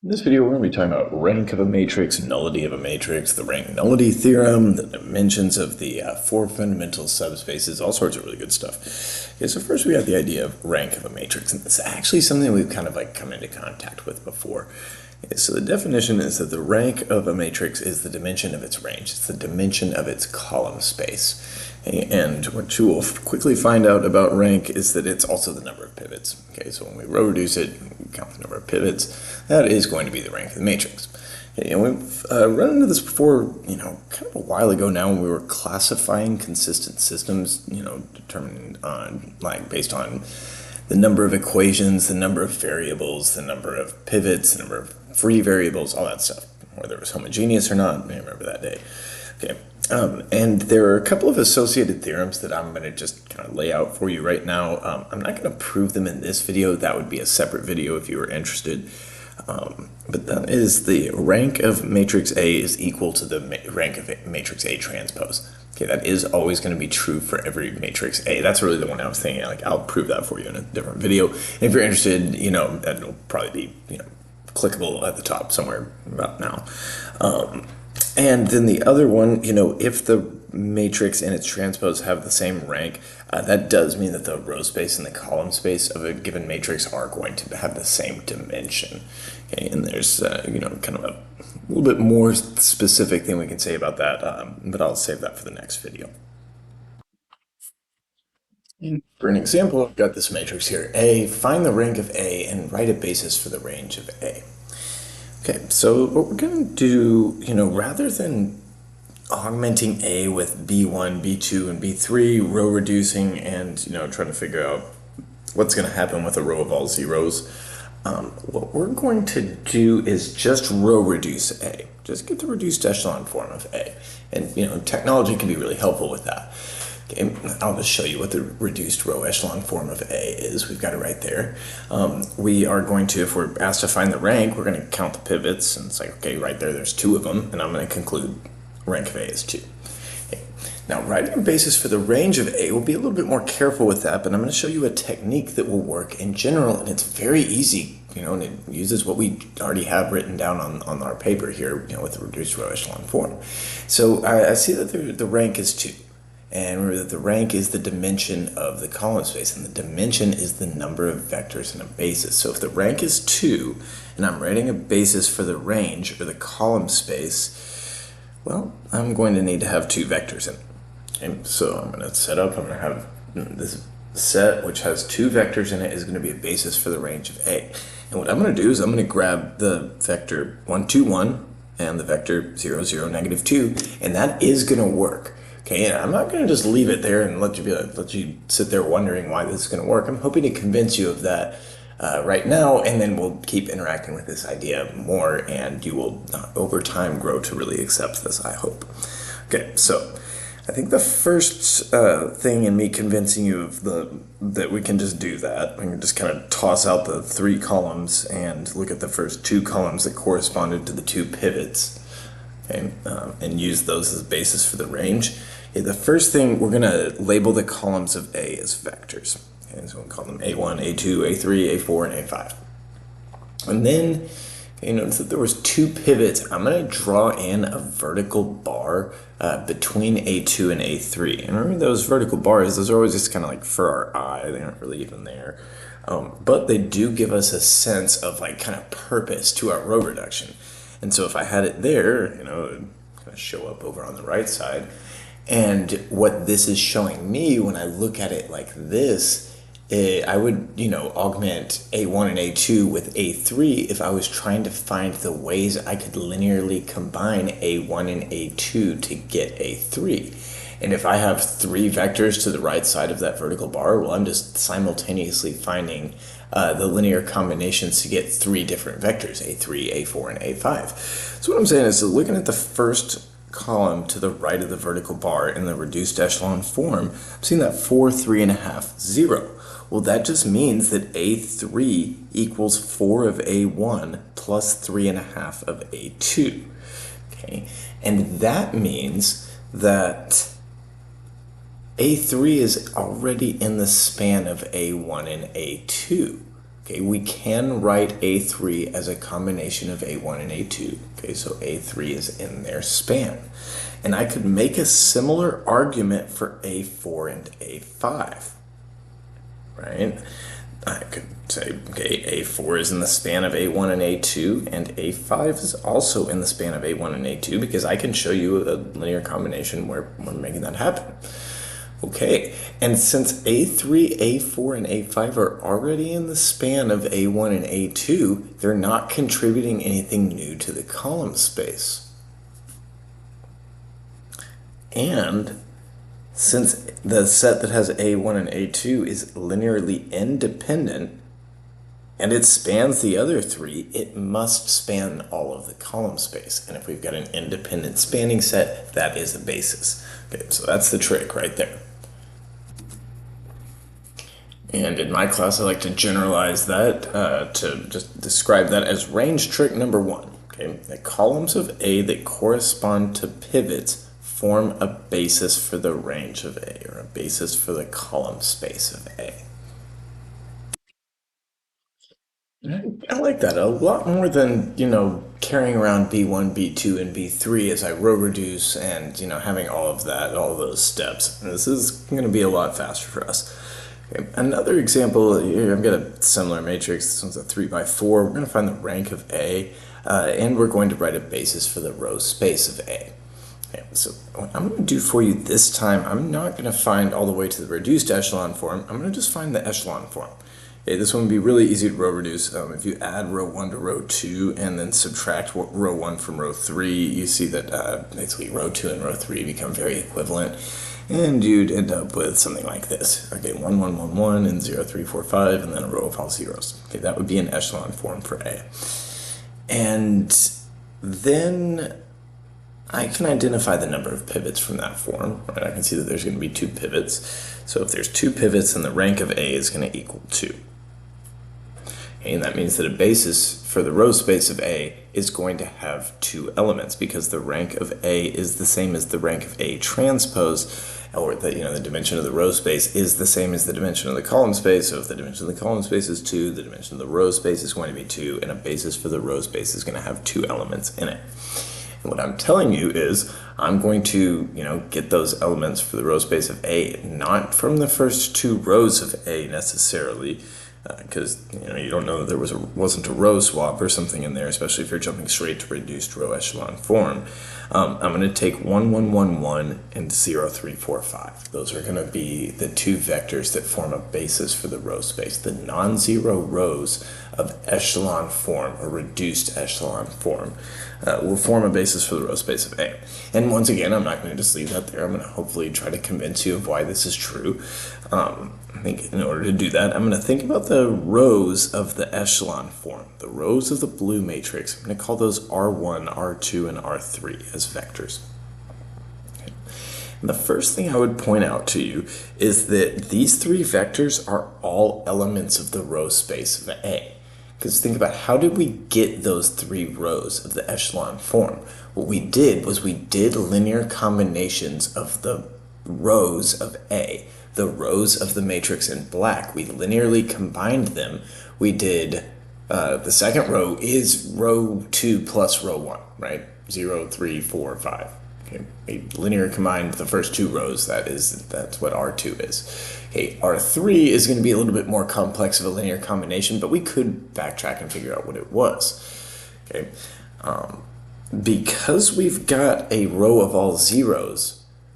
In this video, we're going to be talking about rank of a matrix, nullity of a matrix, the rank nullity theorem, the dimensions of the four fundamental subspaces, all sorts of really good stuff. Okay, so first we got the idea of rank of a matrix, and it's actually something we've kind of like come into contact with before. Okay, so the definition is that the rank of a matrix is the dimension of its range. It's the dimension of its column space. Okay, and what you will quickly find out about rank is that it's also the number of pivots. Okay, so when we row reduce it, we count the number of pivots. That is going to be the rank of the matrix. Okay, and we've run into this before, kind of a while ago now when we were classifying consistent systems, determined on, based on the number of equations, the number of variables, the number of pivots, the number of free variables, all that stuff, whether it was homogeneous or not. I remember that day. Okay, and there are a couple of associated theorems that I'm going to just kind of lay out for you right now. I'm not going to prove them in this video. That would be a separate video if you were interested. But that is the rank of matrix A is equal to the rank of matrix A transpose. Okay, that is always going to be true for every matrix A. That's really the one I was thinking. Like, I'll prove that for you in a different video. And if you're interested, that'll probably be, clickable at the top somewhere about now. And then the other one, if the matrix and its transpose have the same rank, that does mean that the row space and the column space of a given matrix are going to have the same dimension. Okay, and there's, kind of a little bit more specific thing we can say about that, but I'll save that for the next video. For an example, I've got this matrix here, A. Find the rank of A and write a basis for the range of A. Okay, so what we're going to do, rather than augmenting A with B1, B2, and B3, row reducing, and, trying to figure out what's going to happen with a row of all zeros, what we're going to do is just row reduce A. Just get the reduced echelon form of A. And, technology can be really helpful with that. Okay, I'll just show you what the reduced row echelon form of A is. We've got it right there. We are going to, if we're asked to find the rank, we're going to count the pivots, and it's like, okay, right there's 2 of them, and I'm going to conclude rank of A is 2. Okay. Now, writing a basis for the range of A, we'll be a little bit more careful with that, but I'm going to show you a technique that will work in general, and it's very easy, and it uses what we already have written down on our paper here, with the reduced row echelon form. So I see that the rank is 2. And remember that the rank is the dimension of the column space, and the dimension is the number of vectors in a basis. So if the rank is 2, and I'm writing a basis for the range, or the column space, well, I'm going to need to have 2 vectors in it. Okay, so I'm going to set up, I'm going to have this set, which has 2 vectors in it, is going to be a basis for the range of A. And what I'm going to do is I'm going to grab the vector 1, 2, 1, and the vector 0, 0, negative 2, and that is going to work. Okay, and I'm not going to just leave it there and let you sit there wondering why this is going to work. I'm hoping to convince you of that right now, and then we'll keep interacting with this idea more, and you will, over time, grow to really accept this, I hope. Okay, so I think the first thing in me convincing you of that we can just do that, we can just kind of toss out the 3 columns and look at the first 2 columns that corresponded to the 2 pivots. Okay, and use those as a basis for the range. Okay, the first thing, we're going to label the columns of A as vectors. Okay, so we'll call them A1, A2, A3, A4, and A5. And then, notice that there was 2 pivots. I'm going to draw in a vertical bar between A2 and A3. And remember those vertical bars, those are always just kind of like for our eye. They aren't really even there. But they do give us a sense of kind of purpose to our row reduction. And so if I had it there, it would kind of show up over on the right side. And what this is showing me when I look at it like this, I would, augment A1 and A2 with A3 if I was trying to find the ways I could linearly combine A1 and A2 to get A3. And if I have 3 vectors to the right side of that vertical bar, well, I'm just simultaneously finding the linear combinations to get 3 different vectors, A3, A4, and A5. So what I'm saying is, looking at the first column to the right of the vertical bar in the reduced echelon form, I'm seeing that 4, 3.5, 0. Well, that just means that A3 equals 4 of A1 plus 3.5 of A2. Okay, and that means that A3 is already in the span of A1 and A2. Okay, we can write A3 as a combination of A1 and A2. Okay, so A3 is in their span. And I could make a similar argument for A4 and A5, right? I could say, okay, A4 is in the span of A1 and A2, and A5 is also in the span of A1 and A2, because I can show you a linear combination where we're making that happen. Okay, and since A3, A4, and A5 are already in the span of A1 and A2, they're not contributing anything new to the column space. And since the set that has A1 and A2 is linearly independent, and it spans the other three, it must span all of the column space. And if we've got an independent spanning set, that is the basis. Okay, so that's the trick right there. And in my class, I like to generalize that to just describe that as range trick number one. Okay, the columns of A that correspond to pivots form a basis for the range of A, or a basis for the column space of A. I like that a lot more than, carrying around B1, B2, and B3 as I row reduce and, having all of that, all of those steps. This is going to be a lot faster for us. Okay. Another example, here I've got a similar matrix. This one's a 3x4. We're going to find the rank of A, and we're going to write a basis for the row space of A. Okay, so what I'm going to do for you this time, I'm not going to find all the way to the reduced echelon form. I'm going to just find the echelon form. Okay, this one would be really easy to row reduce. If you add row 1 to row 2 and then subtract row 1 from row 3, you see that basically row 2 and row 3 become very equivalent. And you'd end up with something like this. Okay, 1, 1, 1, 1, and 0, 3, 4, 5, and then a row of all zeros. Okay, that would be an echelon form for A. And then I can identify the number of pivots from that form, right? I can see that there's going to be 2 pivots. So if there's 2 pivots, then the rank of A is going to equal 2. Okay, and that means that a basis for the row space of A is going to have 2 elements, because the rank of A is the same as the rank of A transpose, or the dimension of the row space is the same as the dimension of the column space. So if the dimension of the column space is 2, the dimension of the row space is going to be 2, and a basis for the row space is going to have 2 elements in it. And what I'm telling you is I'm going to, get those elements for the row space of A, not from the first 2 rows of A necessarily, because you don't know that there wasn't a row swap or something in there, especially if you're jumping straight to reduced row echelon form. I'm going to take 1, 1, 1, 1 and 0, 3, 4, 5. Those are going to be the 2 vectors that form a basis for the row space. The non-zero rows of echelon form, or reduced echelon form, will form a basis for the row space of A. And once again, I'm not going to just leave that there. I'm going to hopefully try to convince you of why this is true. I think in order to do that, I'm going to think about the rows of the echelon form, the rows of the blue matrix. I'm going to call those R1, R2, and R3 as vectors. Okay. And the first thing I would point out to you is that these 3 vectors are all elements of the row space of A. Because think about, how did we get those 3 rows of the echelon form? What we did was we did linear combinations of the rows of A. The rows of the matrix in black, we linearly combined them. We did, the second row is row 2 plus row 1, right? 0, 3, 4, 5. Okay, we linear combined the first 2 rows. That's what R2 is. Okay, R3 is going to be a little bit more complex of a linear combination, but we could backtrack and figure out what it was. Okay, because we've got a row of all zeros,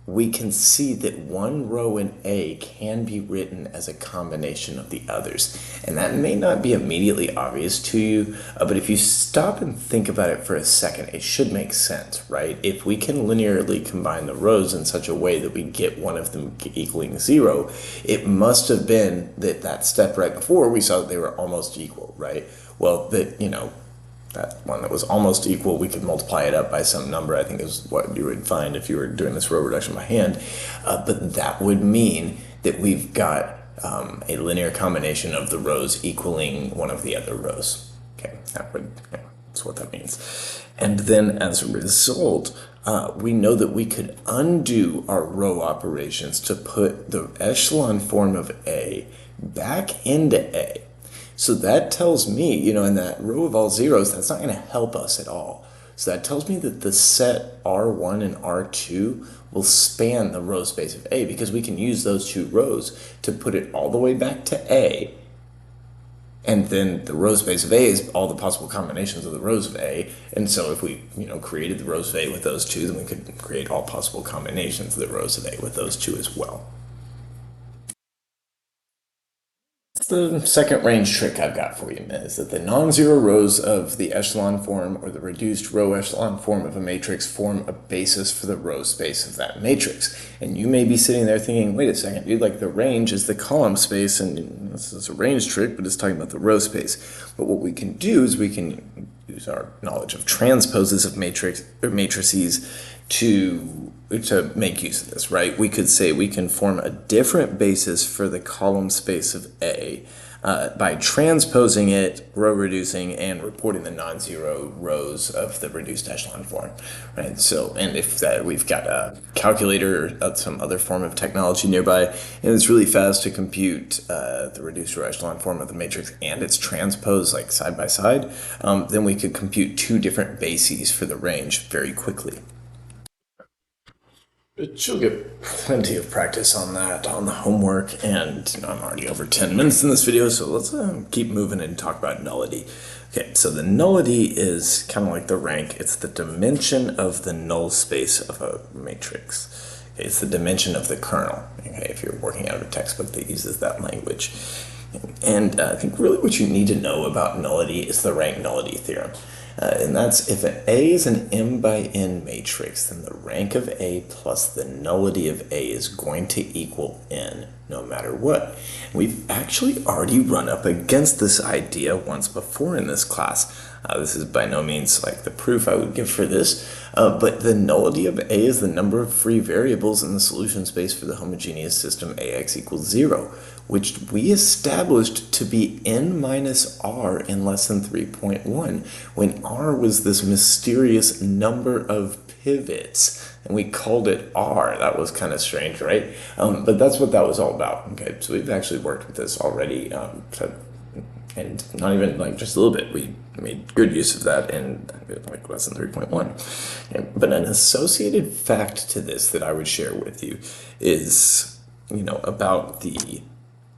we can see that one row in A can be written as a combination of the others. And that may not be immediately obvious to you, but if you stop and think about it for a second, it should make sense, right? If we can linearly combine the rows in such a way that we get one of them equaling 0, it must have been that step right before we saw that they were almost equal, right? Well, that one that was almost equal, we could multiply it up by some number, I think is what you would find if you were doing this row reduction by hand. But that would mean that we've got a linear combination of the rows equaling one of the other rows. Okay, that's what that means. And then as a result, we know that we could undo our row operations to put the echelon form of A back into A. So that tells me, in that row of all zeros, that's not going to help us at all. So that tells me that the set R1 and R2 will span the row space of A, because we can use those two rows to put it all the way back to A. And then the row space of A is all the possible combinations of the rows of A. And so if we, created the rows of A with those two, then we could create all possible combinations of the rows of A with those two as well. The second range trick I've got for you is that the non-zero rows of the echelon form or the reduced row echelon form of a matrix form a basis for the row space of that matrix. And you may be sitting there thinking, wait a second, dude, like the range is the column space, and this is a range trick, but it's talking about the row space. But what we can do is we can use our knowledge of transposes of matrices to make use of this, right? We could say we can form a different basis for the column space of A by transposing it, row reducing, and reporting the non-zero rows of the reduced echelon form, right? So, and if we've got a calculator or some other form of technology nearby, and it's really fast to compute the reduced row echelon form of the matrix and its transpose like side by side, then we could compute two different bases for the range very quickly. But you'll get plenty of practice on that on the homework, and I'm already over 10 minutes in this video, so let's keep moving and talk about nullity. Okay, so the nullity is kind of like the rank. It's the dimension of the null space of a matrix. Okay, it's the dimension of the kernel, okay, if you're working out of a textbook that uses that language. And I think really what you need to know about nullity is the rank nullity theorem. And that's if A is an m by n matrix, then the rank of A plus the nullity of A is going to equal n, no matter what. We've actually already run up against this idea once before in this class. This is by no means like the proof I would give for this, but the nullity of A is the number of free variables in the solution space for the homogeneous system AX equals 0, which we established to be n minus r in lesson 3.1, when r was this mysterious number of pivots, and we called it r. That was kind of strange, right? But that's what that was all about. Okay, so we've actually worked with this already, and not even like just a little bit. We made good use of that in like lesson 3.1. But an associated fact to this that I would share with you is, about the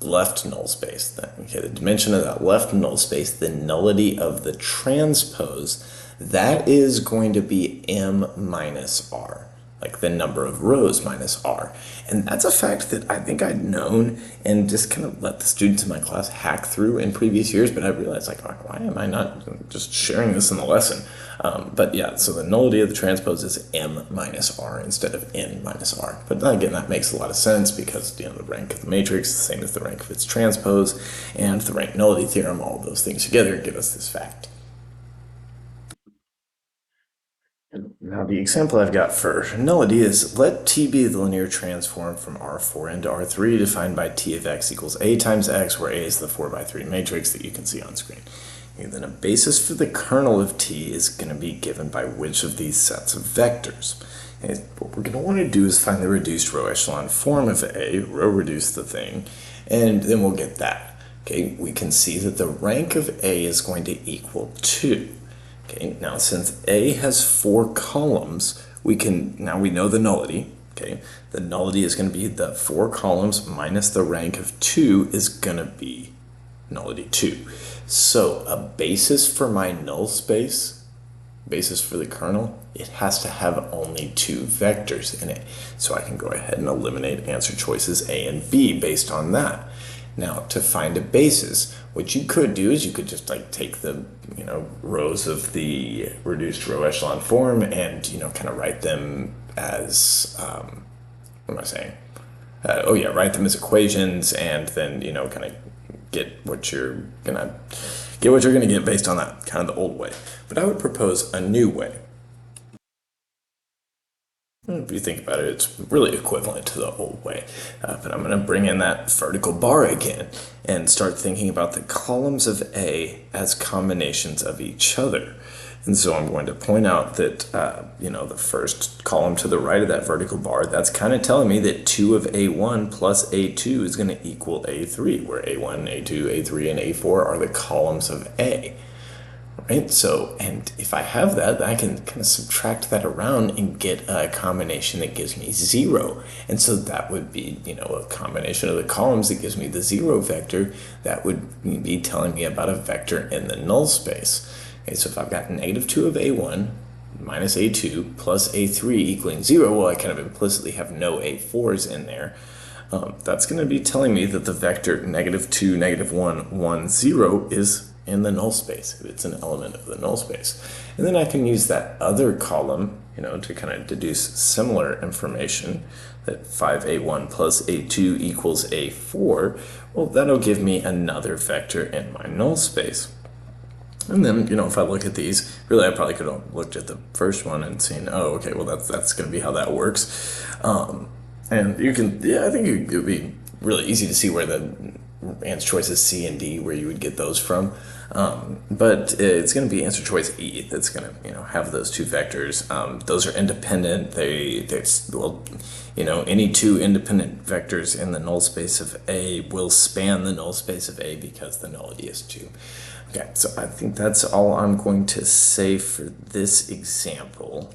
left null space. Okay, the dimension of that left null space, the nullity of the transpose, that is going to be m minus r, like the number of rows minus r. And that's a fact that I think I'd known and just kind of let the students in my class hack through in previous years, but I realized, like, why am I not just sharing this in the lesson? But yeah, so the nullity of the transpose is m minus r instead of n minus r. But again, that makes a lot of sense because, the rank of the matrix is the same as the rank of its transpose, and the rank nullity theorem, all of those things together give us this fact. Now the example I've got for nullity is, let T be the linear transform from R4 into R3 defined by T of x equals A times x, where A is the 4 by 3 matrix that you can see on screen. And then a basis for the kernel of T is going to be given by which of these sets of vectors. And what we're going to want to do is find the reduced row echelon form of A, row reduce the thing, and then we'll get that. Okay, we can see that the rank of A is going to equal 2. Okay, now since A has 4 columns, we know the nullity. Okay, the nullity is going to be the 4 columns minus the rank of 2 is going to be nullity 2. So a basis for my null space, basis for the kernel, it has to have only 2 vectors in it. So I can go ahead and eliminate answer choices A and B based on that. Now, to find a basis, what you could do is you could just take the rows of the reduced row echelon form and kind of write them as what am I saying? Write them as equations, and then kind of get what you're gonna get based on that, kind of the old way. But I would propose a new way. If you think about it, it's really equivalent to the old way. But I'm going to bring in that vertical bar again and start thinking about the columns of A as combinations of each other. And so I'm going to point out that, the first column to the right of that vertical bar, that's kind of telling me that 2 of A1 plus A2 is going to equal A3, where A1, A2, A3, and A4 are the columns of A. Right? So, and if I have that, I can kind of subtract that around and get a combination that gives me 0. And so that would be, a combination of the columns that gives me the 0 vector. That would be telling me about a vector in the null space. Okay, so if I've got negative 2 of A1 minus A2 plus A3 equaling 0, well, I kind of implicitly have no A4s in there. That's going to be telling me that the vector negative 2, negative 1, 1, 0 is in the null space. It's an element of the null space. And then I can use that other column, to kind of deduce similar information, that 5A1 plus A2 equals A4. Well, that'll give me another vector in my null space. And then, if I look at these, really I probably could have looked at the first one and seen, oh, okay, well that's going to be how that works. And you can, I think it would be really easy to see where the answer choices C and D, where you would get those from. But it's going to be answer choice E that's going to, have those two vectors. Those are independent. Any two independent vectors in the null space of A will span the null space of A because the nullity is 2. Okay, so I think that's all I'm going to say for this example.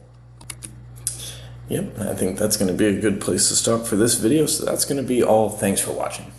Yep, I think that's going to be a good place to stop for this video. So that's going to be all. Thanks for watching.